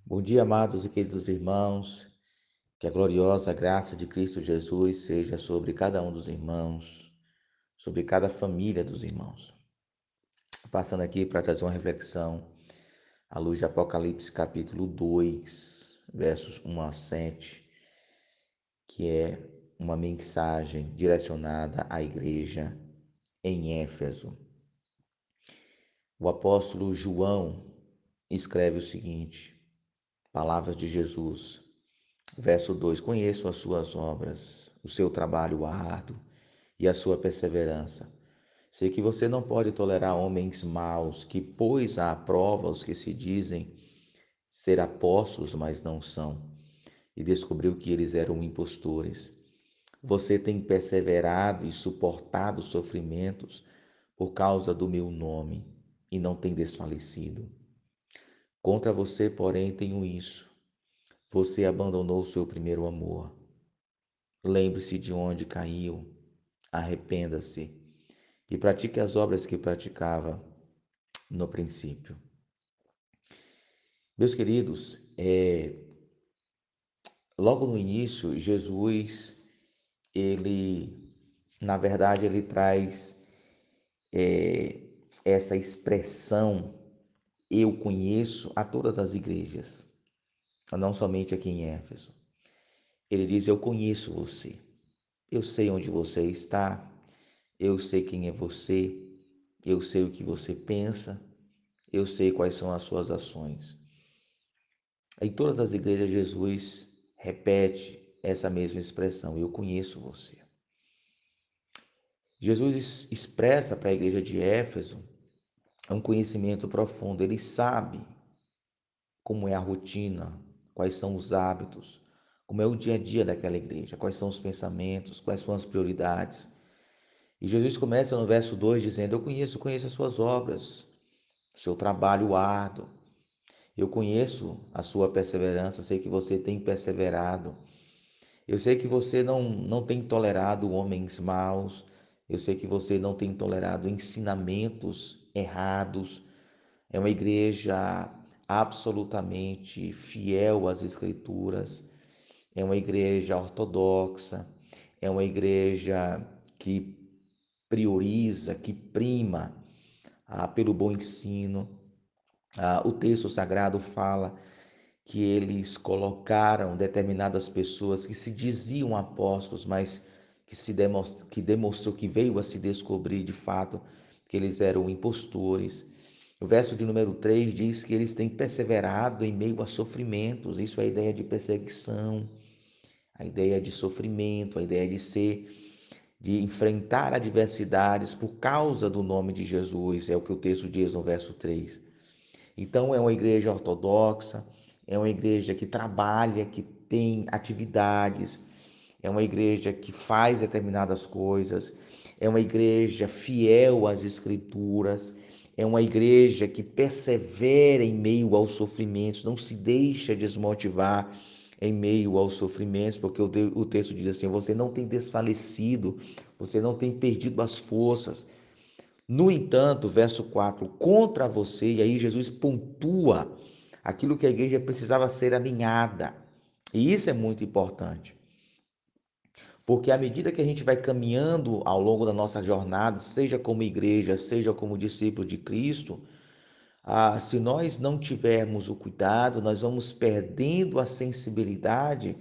Bom dia, amados e queridos irmãos. Que a gloriosa graça de Cristo Jesus seja sobre cada um dos irmãos, sobre cada família dos irmãos. Passando aqui para trazer uma reflexão à luz de Apocalipse, capítulo 2, versos 1 a 7, que é uma mensagem direcionada à igreja em Éfeso. O apóstolo João escreve o seguinte: palavras de Jesus. Verso 2: Conheço as suas obras, o seu trabalho árduo e a sua perseverança. Sei que você não pode tolerar homens maus, que pôs à prova os que se dizem ser apóstolos, mas não são, e descobriu que eles eram impostores. Você tem perseverado e suportado sofrimentos por causa do meu nome, e não tem desfalecido. Contra você, porém, tenho isso: você abandonou o seu primeiro amor. Lembre-se de onde caiu, arrependa-se e pratique as obras que praticava no princípio. Meus queridos, logo no início, Jesus, ele, na verdade, ele traz é, essa expressão, eu conheço, a todas as igrejas, não somente aqui em Éfeso. Ele diz, eu conheço você, eu sei onde você está, eu sei quem é você, eu sei o que você pensa, eu sei quais são as suas ações. Em todas as igrejas, Jesus repete essa mesma expressão: eu conheço você. Jesus expressa para a igreja de Éfeso um conhecimento profundo. Ele sabe como é a rotina, quais são os hábitos, como é o dia a dia daquela igreja, quais são os pensamentos, quais são as prioridades. E Jesus começa no verso 2 dizendo: eu conheço as suas obras, o seu trabalho árduo. Eu conheço a sua perseverança, sei que você tem perseverado. Eu sei que você não tem tolerado homens maus. Eu sei que você não tem tolerado ensinamentos errados. É uma igreja absolutamente fiel às Escrituras. É uma igreja ortodoxa. É uma igreja que prioriza, que prima pelo bom ensino. O texto sagrado fala que eles colocaram determinadas pessoas que se diziam apóstolos, mas que demonstrou que veio a se descobrir de fato que eles eram impostores. O verso de número 3 diz que eles têm perseverado em meio a sofrimentos. Isso é a ideia de perseguição, a ideia de sofrimento, a ideia de enfrentar adversidades por causa do nome de Jesus. É o que o texto diz no verso 3. Então, é uma igreja ortodoxa, é uma igreja que trabalha, que tem atividades, é uma igreja que faz determinadas coisas, é uma igreja fiel às Escrituras, é uma igreja que persevera em meio aos sofrimentos, não se deixa desmotivar em meio aos sofrimentos, porque o texto diz assim: você não tem desfalecido, você não tem perdido as forças. No entanto, verso 4, contra você, e aí Jesus pontua aquilo que a igreja precisava ser alinhada. E isso é muito importante, porque à medida que a gente vai caminhando ao longo da nossa jornada, seja como igreja, seja como discípulo de Cristo, se nós não tivermos o cuidado, nós vamos perdendo a sensibilidade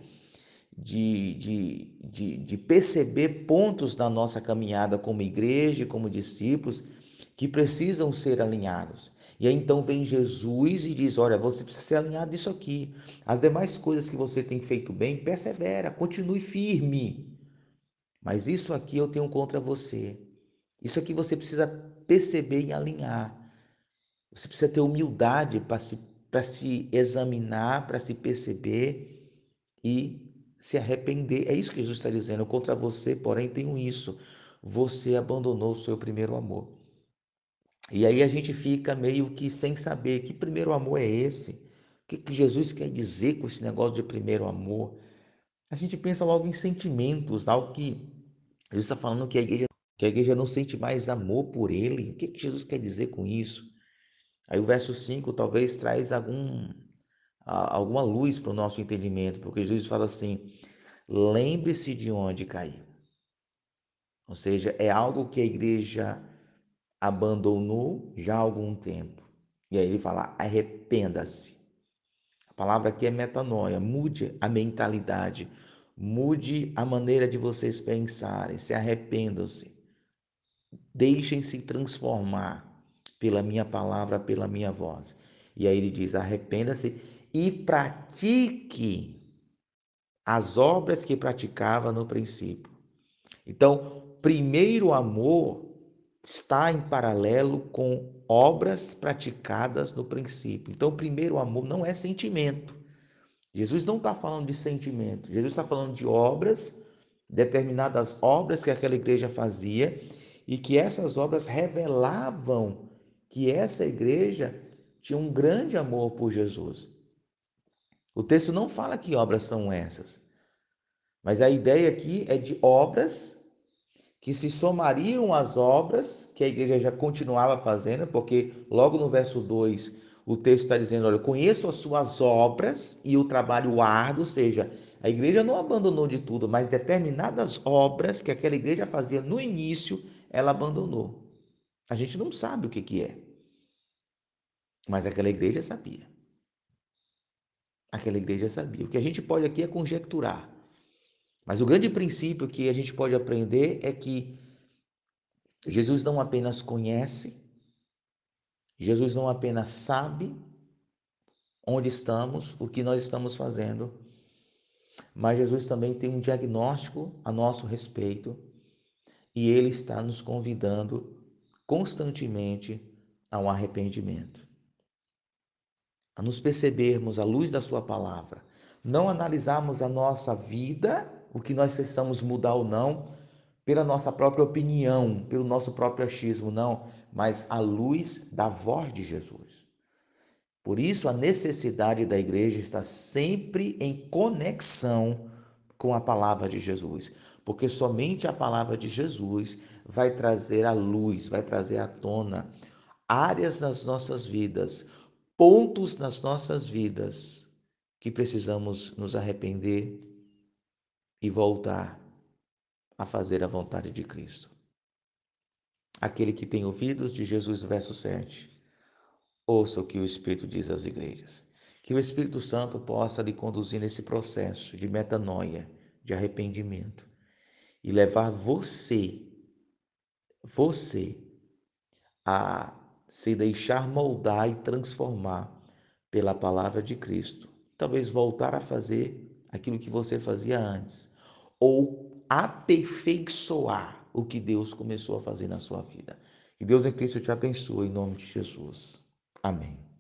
de perceber pontos da nossa caminhada como igreja e como discípulos que precisam ser alinhados. E aí então vem Jesus e diz: olha, você precisa ser alinhado nisso aqui. As demais coisas que você tem feito bem, persevera, continue firme. Mas isso aqui eu tenho contra você. Isso aqui você precisa perceber e alinhar. Você precisa ter humildade para se examinar, para se perceber e se arrepender. É isso que Jesus está dizendo. Contra você, porém, tenho isso: você abandonou o seu primeiro amor. E aí a gente fica meio que sem saber que primeiro amor é esse. O que Jesus quer dizer com esse negócio de primeiro amor? A gente pensa logo em sentimentos, algo que Jesus está falando que a igreja não sente mais amor por ele. O que Jesus quer dizer com isso? Aí o verso 5 talvez traz alguma luz para o nosso entendimento, porque Jesus fala assim: lembre-se de onde caiu. Ou seja, é algo que a igreja abandonou já há algum tempo. E aí ele fala: arrependa-se. A palavra aqui é metanoia. Mude a mentalidade, mude a maneira de vocês pensarem, se arrependam-se, deixem-se transformar pela minha palavra, pela minha voz. E aí ele diz: arrependa-se e pratique as obras que praticava no princípio. Então, primeiro amor está em paralelo com obras praticadas no princípio. Então, o primeiro amor não é sentimento. Jesus não está falando de sentimento. Jesus está falando de obras, determinadas obras que aquela igreja fazia e que essas obras revelavam que essa igreja tinha um grande amor por Jesus. O texto não fala que obras são essas, mas a ideia aqui é de obras que se somariam às obras que a igreja já continuava fazendo, porque logo no verso 2 o texto está dizendo: olha, eu conheço as suas obras e o trabalho árduo, ou seja, a igreja não abandonou de tudo, mas determinadas obras que aquela igreja fazia no início, ela abandonou. A gente não sabe o que é, mas aquela igreja sabia. Aquela igreja sabia. O que a gente pode aqui é conjecturar, mas o grande princípio que a gente pode aprender é que Jesus não apenas conhece, Jesus não apenas sabe onde estamos, o que nós estamos fazendo, mas Jesus também tem um diagnóstico a nosso respeito e ele está nos convidando constantemente a um arrependimento, a nos percebermos à luz da sua palavra, não analisarmos a nossa vida, o que nós precisamos mudar ou não, pela nossa própria opinião, pelo nosso próprio achismo, não, mas à luz da voz de Jesus. Por isso, a necessidade da igreja está sempre em conexão com a palavra de Jesus, porque somente a palavra de Jesus vai trazer à luz, vai trazer à tona áreas nas nossas vidas, pontos nas nossas vidas que precisamos nos arrepender e voltar a fazer a vontade de Cristo. Aquele que tem ouvidos, de Jesus, verso 7. Ouça o que o Espírito diz às igrejas. Que o Espírito Santo possa lhe conduzir nesse processo de metanoia, de arrependimento e levar você a se deixar moldar e transformar pela palavra de Cristo. Talvez voltar a fazer aquilo que você fazia antes ou aperfeiçoar o que Deus começou a fazer na sua vida. Que Deus em Cristo te abençoe em nome de Jesus. Amém.